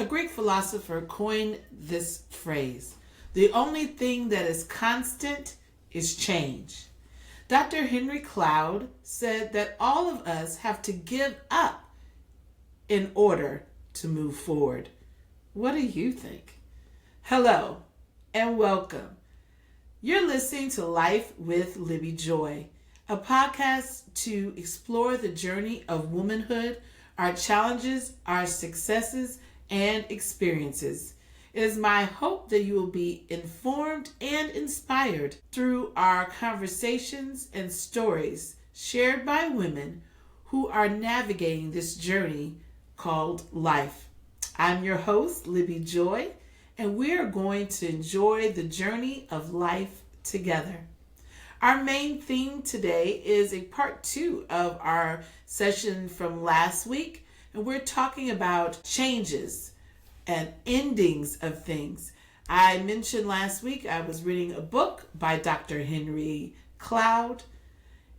A Greek philosopher coined this phrase: the only thing that is constant is change. Dr. Henry Cloud said that all of us have to give up in order to move forward. What do you think? Hello and welcome. You're listening to Life with Libby Joy, a podcast to explore the journey of womanhood, our challenges, our successes, and experiences. It is my hope that you will be informed and inspired through our conversations and stories shared by women who are navigating this journey called life. I'm your host, Libby Joy, and we are going to enjoy the journey of life together. Our main theme today is a part 2 of our session from last week, and we're talking about changes and endings of things. I mentioned last week I was reading a book by Dr. Henry Cloud,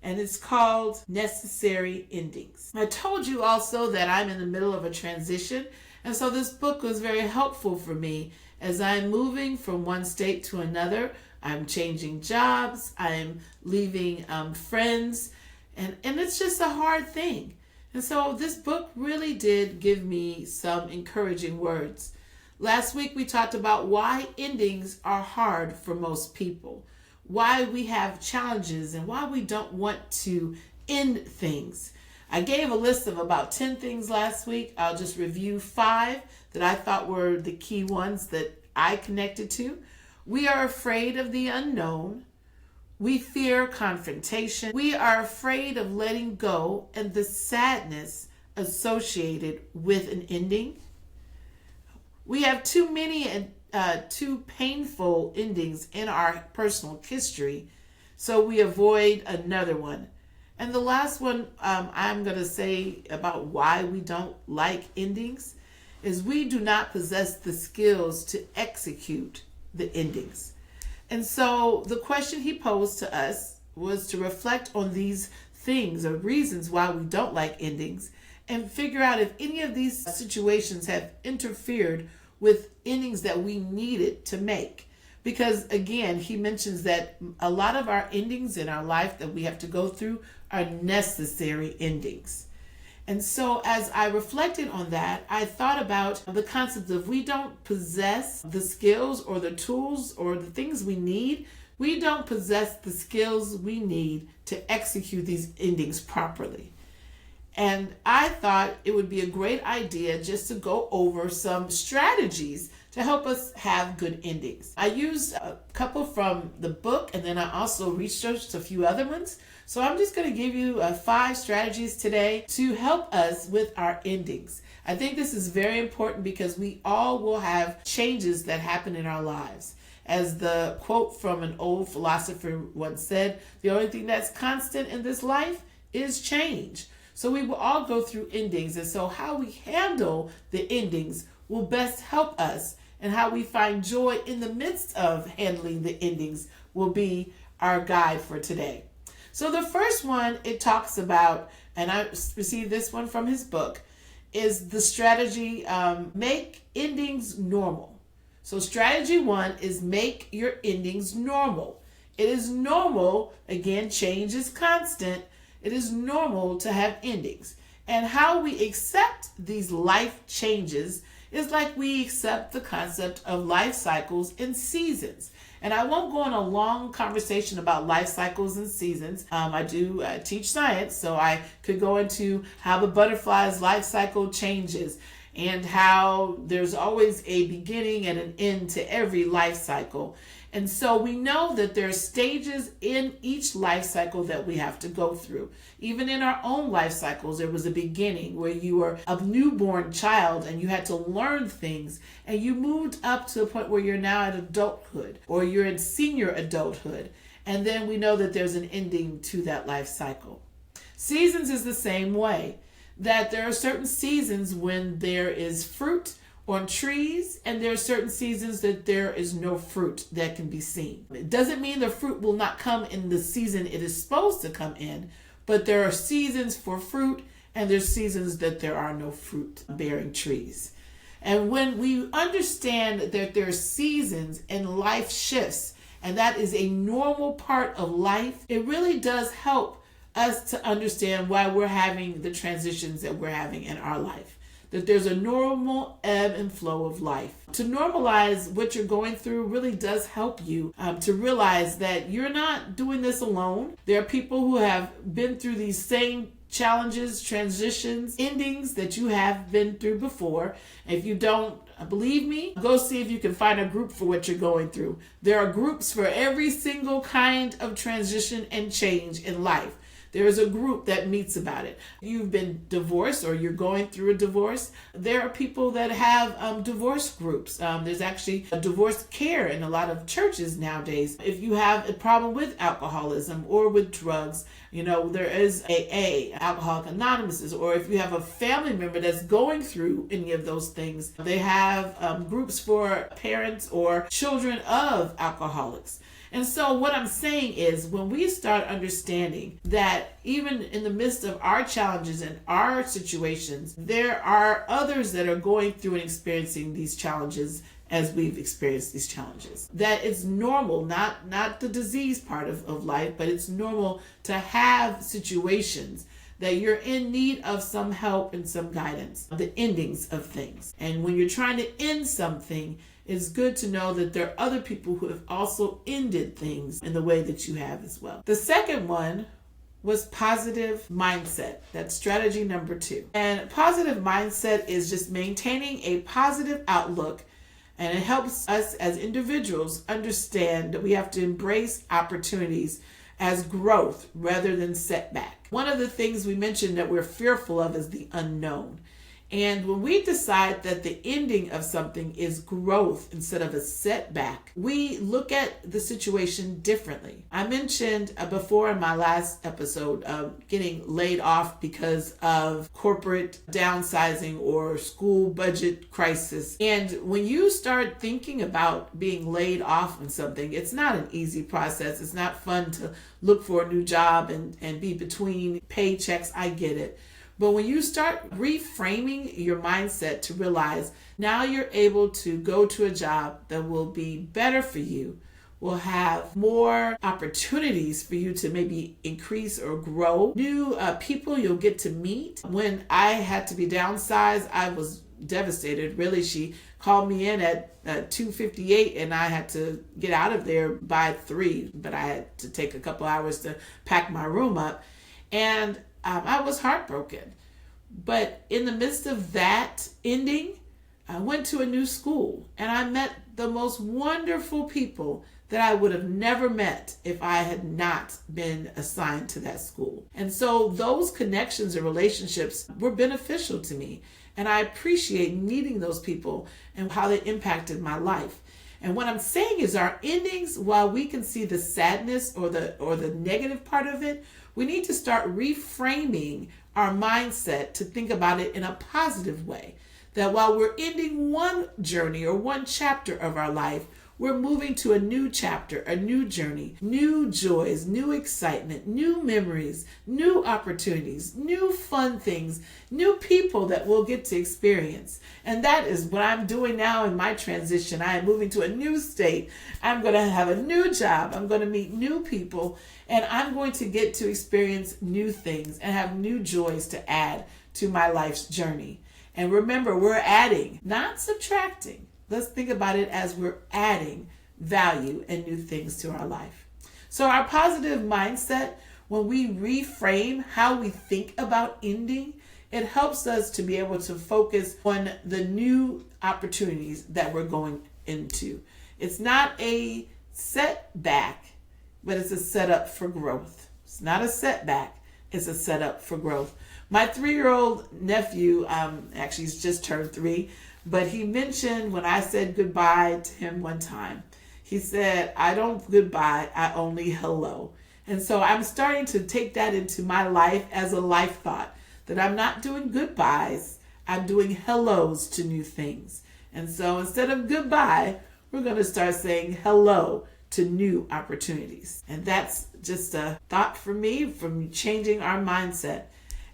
and it's called Necessary Endings. I told you also that I'm in the middle of a transition, and so this book was very helpful for me as I'm moving from one state to another. I'm changing jobs, I'm leaving friends, and it's just a hard thing. And so this book really did give me some encouraging words. Last week we talked about why endings are hard for most people, why we have challenges, and why we don't want to end things. I gave a list of about 10 things last week. I'll just review 5 that I thought were the key ones that I connected to. We are afraid of the unknown. We fear confrontation. We are afraid of letting go and the sadness associated with an ending. We have too many and too painful endings in our personal history, so we avoid another one. And the last one I'm going to say about why we don't like endings is we do not possess the skills to execute the endings. And so the question he posed to us was to reflect on these things or reasons why we don't like endings and figure out if any of these situations have interfered with endings that we needed to make. Because again, he mentions that a lot of our endings in our life that we have to go through are necessary endings. And so as I reflected on that, I thought about the concept of we don't possess the skills or the tools or the things we need. We don't possess the skills we need to execute these endings properly. And I thought it would be a great idea just to go over some strategies to help us have good endings. I used a couple from the book, and then I also researched a few other ones. So I'm just going to give you 5 strategies today to help us with our endings. I think this is very important because we all will have changes that happen in our lives. As the quote from an old philosopher once said, the only thing that's constant in this life is change. So we will all go through endings, and so how we handle the endings will best help us, and how we find joy in the midst of handling the endings will be our guide for today. So the first one it talks about, and I received this one from his book, is the strategy, make endings normal. So strategy 1 is make your endings normal. It is normal, again, change is constant. It is normal to have endings. And how we accept these life changes is like we accept the concept of life cycles and seasons. And I won't go on a long conversation about life cycles and seasons. I do teach science, so I could go into how the butterfly's life cycle changes and how there's always a beginning and an end to every life cycle. And so we know that there are stages in each life cycle that we have to go through. Even in our own life cycles, there was a beginning where you were a newborn child and you had to learn things, and you moved up to the point where you're now at adulthood or you're in senior adulthood. And then we know that there's an ending to that life cycle. Seasons is the same way, that there are certain seasons when there is fruit on trees, and there are certain seasons that there is no fruit that can be seen. It doesn't mean the fruit will not come in the season it is supposed to come in, but there are seasons for fruit, and there's seasons that there are no fruit bearing trees. And when we understand that there are seasons and life shifts, and that is a normal part of life, it really does help us to understand why we're having the transitions that we're having in our life. That there's a normal ebb and flow of life. To normalize what you're going through really does help you to realize that you're not doing this alone. There are people who have been through these same challenges, transitions, endings that you have been through before. If you don't believe me, go see if you can find a group for what you're going through. There are groups for every single kind of transition and change in life. There is a group that meets about it. You've been divorced or you're going through a divorce. There are people that have divorce groups. There's actually a divorce care in a lot of churches nowadays. If you have a problem with alcoholism or with drugs, there is AA, Alcoholics Anonymous, or if you have a family member that's going through any of those things, they have groups for parents or children of alcoholics. And so what I'm saying is when we start understanding that even in the midst of our challenges and our situations, there are others that are going through and experiencing these challenges as we've experienced these challenges. That it's normal, not the disease part of life, but it's normal to have situations that you're in need of some help and some guidance, the endings of things. And when you're trying to end something, it's good to know that there are other people who have also ended things in the way that you have as well. The second one was positive mindset. That's strategy number 2. And positive mindset is just maintaining a positive outlook, and it helps us as individuals understand that we have to embrace opportunities as growth rather than setback. One of the things we mentioned that we're fearful of is the unknown. And when we decide that the ending of something is growth instead of a setback, we look at the situation differently. I mentioned before in my last episode getting laid off because of corporate downsizing or school budget crisis. And when you start thinking about being laid off on something, it's not an easy process. It's not fun to look for a new job and be between paychecks. I get it. But when you start reframing your mindset to realize now you're able to go to a job that will be better for you, will have more opportunities for you to maybe increase or grow, new people you'll get to meet. When I had to be downsized, I was devastated. Really, she called me in at 2:58 and I had to get out of there by 3, but I had to take a couple hours to pack my room up. And I was heartbroken. But in the midst of that ending, I went to a new school and I met the most wonderful people that I would have never met if I had not been assigned to that school. And so those connections and relationships were beneficial to me. And I appreciate meeting those people and how they impacted my life. And what I'm saying is our endings, while we can see the sadness or the negative part of it, we need to start reframing our mindset to think about it in a positive way. That while we're ending one journey or one chapter of our life, we're moving to a new chapter, a new journey, new joys, new excitement, new memories, new opportunities, new fun things, new people that we'll get to experience. And that is what I'm doing now in my transition. I am moving to a new state. I'm going to have a new job. I'm going to meet new people, and I'm going to get to experience new things and have new joys to add to my life's journey. And remember, we're adding, not subtracting. Let's think about it as we're adding value and new things to our life. So our positive mindset, when we reframe how we think about ending, it helps us to be able to focus on the new opportunities that we're going into. It's not a setback, but it's a setup for growth. It's not a setback, it's a setup for growth. My 3-year-old nephew, actually he's just turned 3, but he mentioned when I said goodbye to him one time, he said, I don't goodbye, I only hello. And so I'm starting to take that into my life as a life thought, that I'm not doing goodbyes, I'm doing hellos to new things. And so instead of goodbye, we're going to start saying hello to new opportunities. And that's just a thought for me from changing our mindset.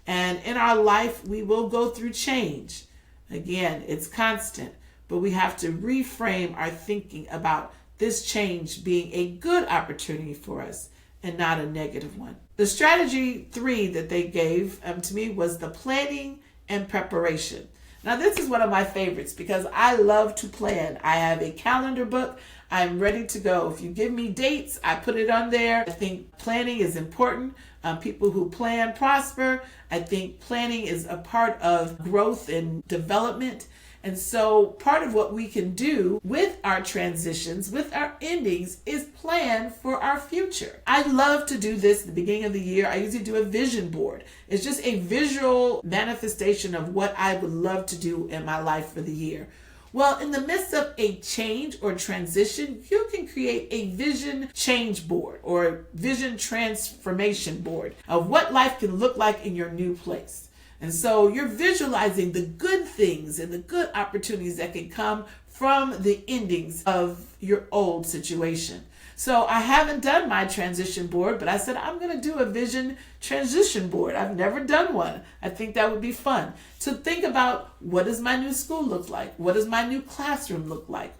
And in our life, we will go through change. Again, it's constant, but we have to reframe our thinking about this change being a good opportunity for us and not a negative one. The strategy 3 that they gave to me was the planning and preparation. Now, this is one of my favorites because I love to plan. I have a calendar book. I'm ready to go. If you give me dates, I put it on there. I think planning is important. People who plan prosper. I think planning is a part of growth and development. And so part of what we can do with our transitions, with our endings, is plan for our future. I love to do this at the beginning of the year. I usually do a vision board. It's just a visual manifestation of what I would love to do in my life for the year. Well, in the midst of a change or transition, you can create a vision change board or vision transformation board of what life can look like in your new place. And so you're visualizing the good things and the good opportunities that can come from the endings of your old situation. So I haven't done my transition board, but I said I'm going to do a vision transition board. I've never done one. I think that would be fun to think about, what does my new school look like? What does my new classroom look like?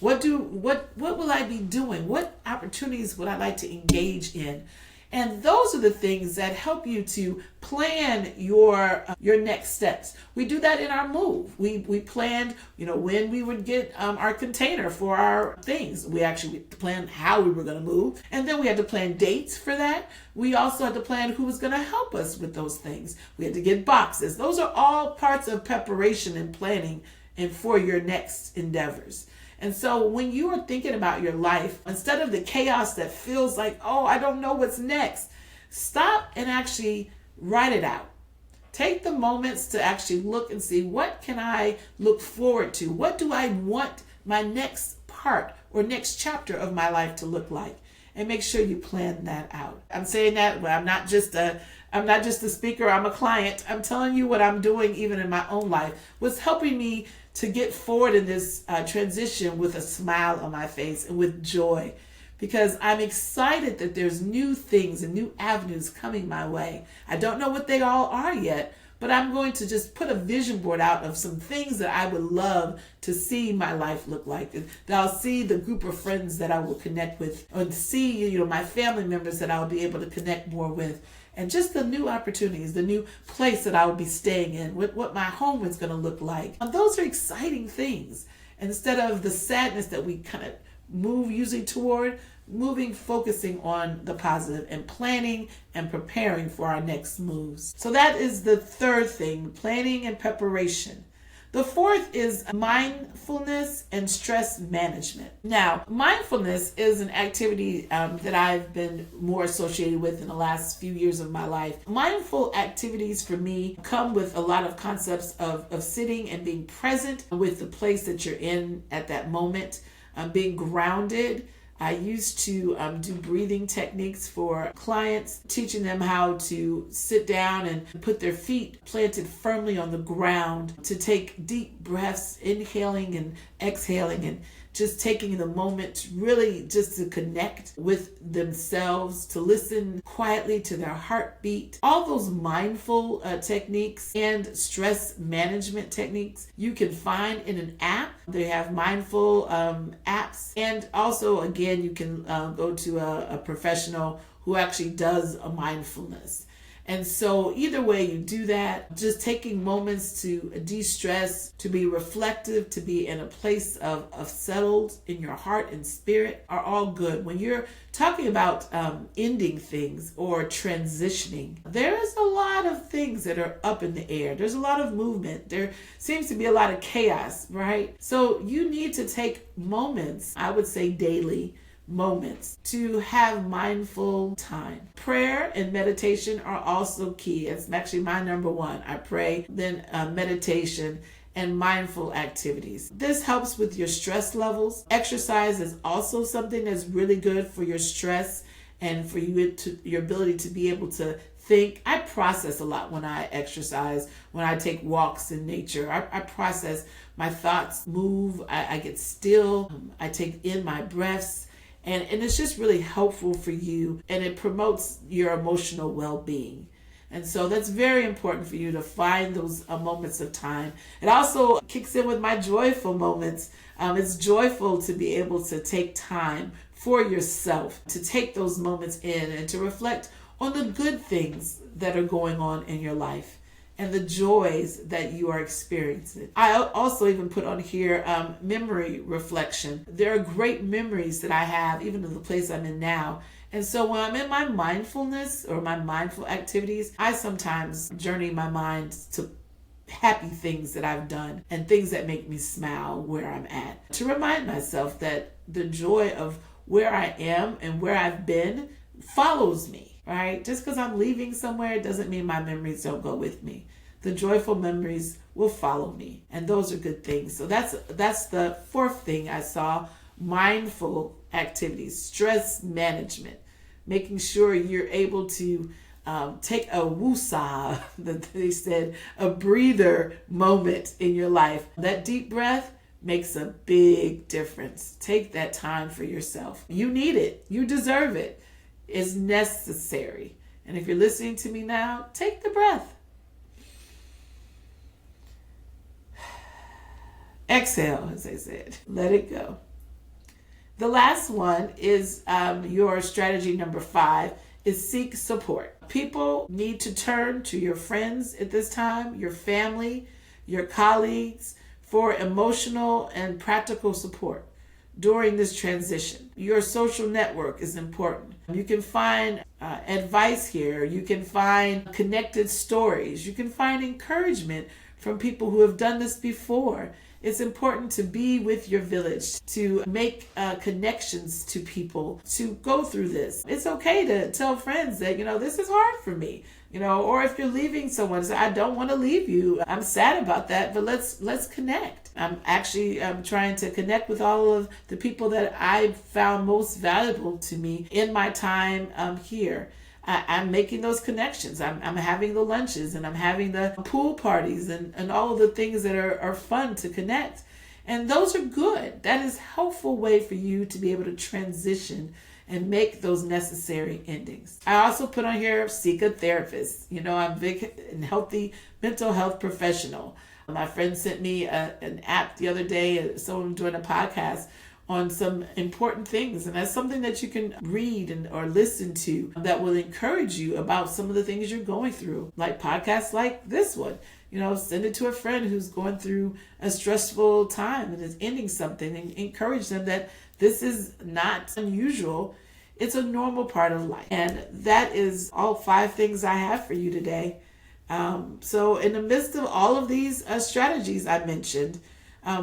What will I be doing? What opportunities would I like to engage in? And those are the things that help you to plan your next steps. We do that in our move. We planned, when we would get our container for our things. We actually planned how we were going to move. And then we had to plan dates for that. We also had to plan who was going to help us with those things. We had to get boxes. Those are all parts of preparation and planning and for your next endeavors. And so when you are thinking about your life, instead of the chaos that feels like, oh, I don't know what's next, stop and actually write it out. Take the moments to actually look and see, what can I look forward to? What do I want my next part or next chapter of my life to look like? And make sure you plan that out. I'm saying that, but I'm not just a speaker, I'm a client. I'm telling you what I'm doing even in my own life. What's helping me to get forward in this transition with a smile on my face and with joy, because I'm excited that there's new things and new avenues coming my way. I don't know what they all are yet, but I'm going to just put a vision board out of some things that I would love to see my life look like. That I'll see the group of friends that I will connect with, or see, my family members that I'll be able to connect more with. And just the new opportunities, the new place that I will be staying in, what my home is going to look like. And those are exciting things. Instead of the sadness that we kind of move usually toward, focusing on the positive and planning and preparing for our next moves. So that is the third thing, planning and preparation. The fourth is mindfulness and stress management. Now, mindfulness is an activity that I've been more associated with in the last few years of my life. Mindful activities for me come with a lot of concepts of sitting and being present with the place that you're in at that moment, being grounded. I used to do breathing techniques for clients, teaching them how to sit down and put their feet planted firmly on the ground, to take deep breaths, inhaling and exhaling, and just taking the moment really just to connect with themselves, to listen quietly to their heartbeat. All those mindful techniques and stress management techniques you can find in an app. They have mindful apps. And also, again, you can go to a professional who actually does a mindfulness. And so either way you do that, just taking moments to de-stress, to be reflective, to be in a place of settled in your heart and spirit are all good. When you're talking about ending things or transitioning, there is a lot of things that are up in the air. There's a lot of movement. There seems to be a lot of chaos, right? So you need to take moments, I would say daily, moments to have mindful time. Prayer and meditation are also key. It's actually my number one. I pray, then meditation and mindful activities. This helps with your stress levels. Exercise is also something that's really good for your stress and for your ability to be able to think. I process a lot when I exercise, when I take walks in nature. I process, my thoughts move, I get still, I take in my breaths. And it's just really helpful for you, and it promotes your emotional well-being. And so that's very important for you to find those moments of time. It also kicks in with my joyful moments. It's joyful to be able to take time for yourself, to take those moments in and to reflect on the good things that are going on in your life and the joys that you are experiencing. I also even put on here memory reflection. There are great memories that I have, even in the place I'm in now. And so when I'm in my mindfulness or my mindful activities, I sometimes journey my mind to happy things that I've done and things that make me smile where I'm at, to remind myself that the joy of where I am and where I've been follows me, right? Just because I'm leaving somewhere doesn't mean my memories don't go with me. The joyful memories will follow me, and those are good things. So that's the fourth thing I saw: mindful activities, stress management, making sure you're able to take a woosah, that they said, a breather moment in your life. That deep breath makes a big difference. Take that time for yourself. You need it. You deserve it. It's necessary. And if you're listening to me now, take the breath. Exhale, as I said. Let it go. The last one is your strategy number 5 is seek support. People need to turn to your friends at this time, your family, your colleagues, for emotional and practical support during this transition. Your social network is important. You can find advice here. You can find connected stories. You can find encouragement from people who have done this before. It's important to be with your village, to make connections to people, to go through this. It's okay to tell friends that, this is hard for me, or if you're leaving someone, say, I don't want to leave you. I'm sad about that, but let's connect. I'm trying to connect with all of the people that I found most valuable to me in my time here. I'm making those connections. I'm having the lunches, and I'm having the pool parties and all of the things that are fun to connect. And those are good. That is a helpful way for you to be able to transition and make those necessary endings. I also put on here, seek a therapist. I'm big and healthy mental health professional. My friend sent me an app the other day, someone doing a podcast on some important things, and that's something that you can read or listen to that will encourage you about some of the things you're going through, like podcasts like this one. Send it to a friend who's going through a stressful time and is ending something, and encourage them that this is not unusual. It's a normal part of life. And that is all 5 things I have for you today. So in the midst of all of these strategies I mentioned,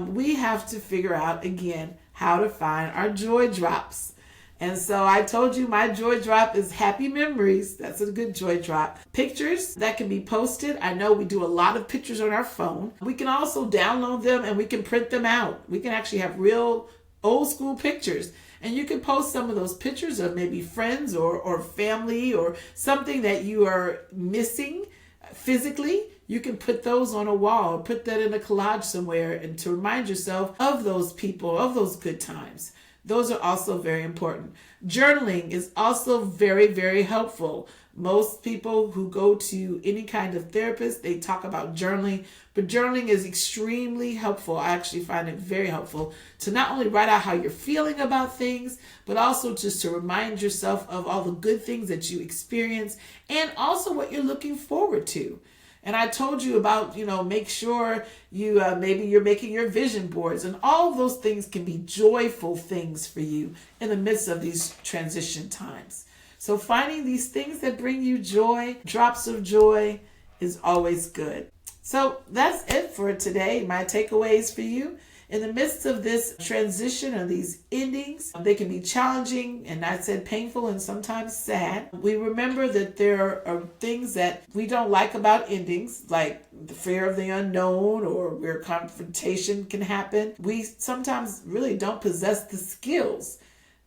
we have to figure out again how to find our joy drops. And so I told you my joy drop is happy memories. That's a good joy drop. Pictures that can be posted. I know we do a lot of pictures on our phone. We can also download them and we can print them out. We can actually have real old school pictures. And you can post some of those pictures of maybe friends or family or something that you are missing physically. You can put those on a wall, put that in a collage somewhere, and to remind yourself of those people, of those good times. Those are also very important. Journaling is also very, very helpful. Most people who go to any kind of therapist, they talk about journaling, but journaling is extremely helpful. I actually find it very helpful to not only write out how you're feeling about things, but also just to remind yourself of all the good things that you experience and also what you're looking forward to. And I told you about, make sure you, maybe you're making your vision boards, and all of those things can be joyful things for you in the midst of these transition times. So finding these things that bring you joy, drops of joy, is always good. So that's it for today. My takeaways for you. In the midst of this transition and these endings, they can be challenging, and I said painful and sometimes sad. We remember that there are things that we don't like about endings, like the fear of the unknown or where confrontation can happen. We sometimes really don't possess the skills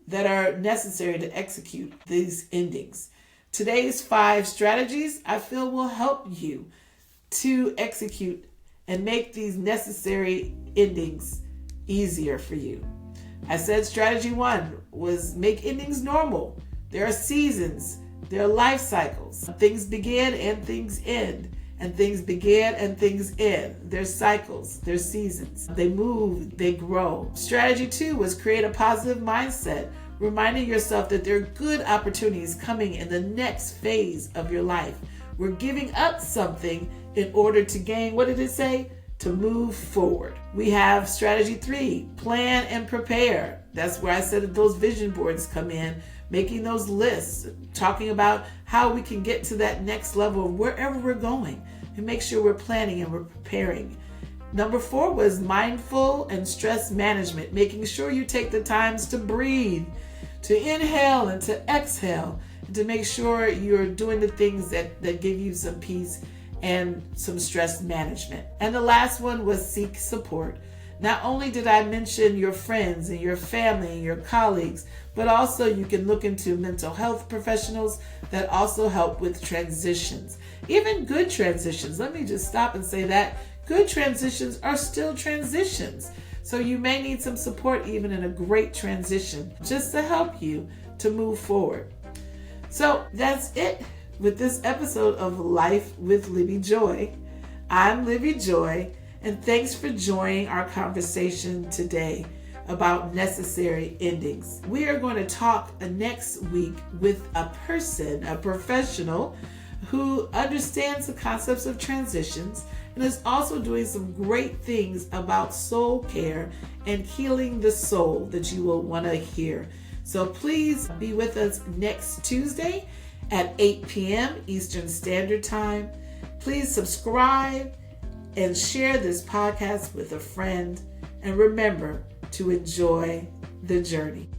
that are necessary to execute these endings. Today's 5 strategies I feel will help you to execute and make these necessary endings easier for you. I said strategy 1 was make endings normal. There are seasons There are life cycles. Things begin and things end. And things begin and things end. There's cycles, there's seasons. They move, they grow. Strategy 2 was create a positive mindset, reminding yourself that there are good opportunities coming in the next phase of your life. We're giving up something in order to gain, what did it say? To move forward. We have strategy 3, plan and prepare. That's where I said those vision boards come in, making those lists, talking about how we can get to that next level of wherever we're going, and make sure we're planning and we're preparing. Number 4 was mindful and stress management, making sure you take the times to breathe, to inhale and to exhale, and to make sure you're doing the things that give you some peace and some stress management. And the last one was seek support. Not only did I mention your friends and your family and your colleagues, but also you can look into mental health professionals that also help with transitions. Even good transitions. Let me just stop and say that good transitions are still transitions. So you may need some support even in a great transition just to help you to move forward. So that's it with this episode of Life with Libby Joy. I'm Libby Joy, and thanks for joining our conversation today about necessary endings. We are going to talk next week with a person, a professional, who understands the concepts of transitions and is also doing some great things about soul care and healing the soul that you will want to hear. So please be with us next Tuesday at 8 p.m. Eastern Standard Time. Please subscribe and share this podcast with a friend. And remember to enjoy the journey.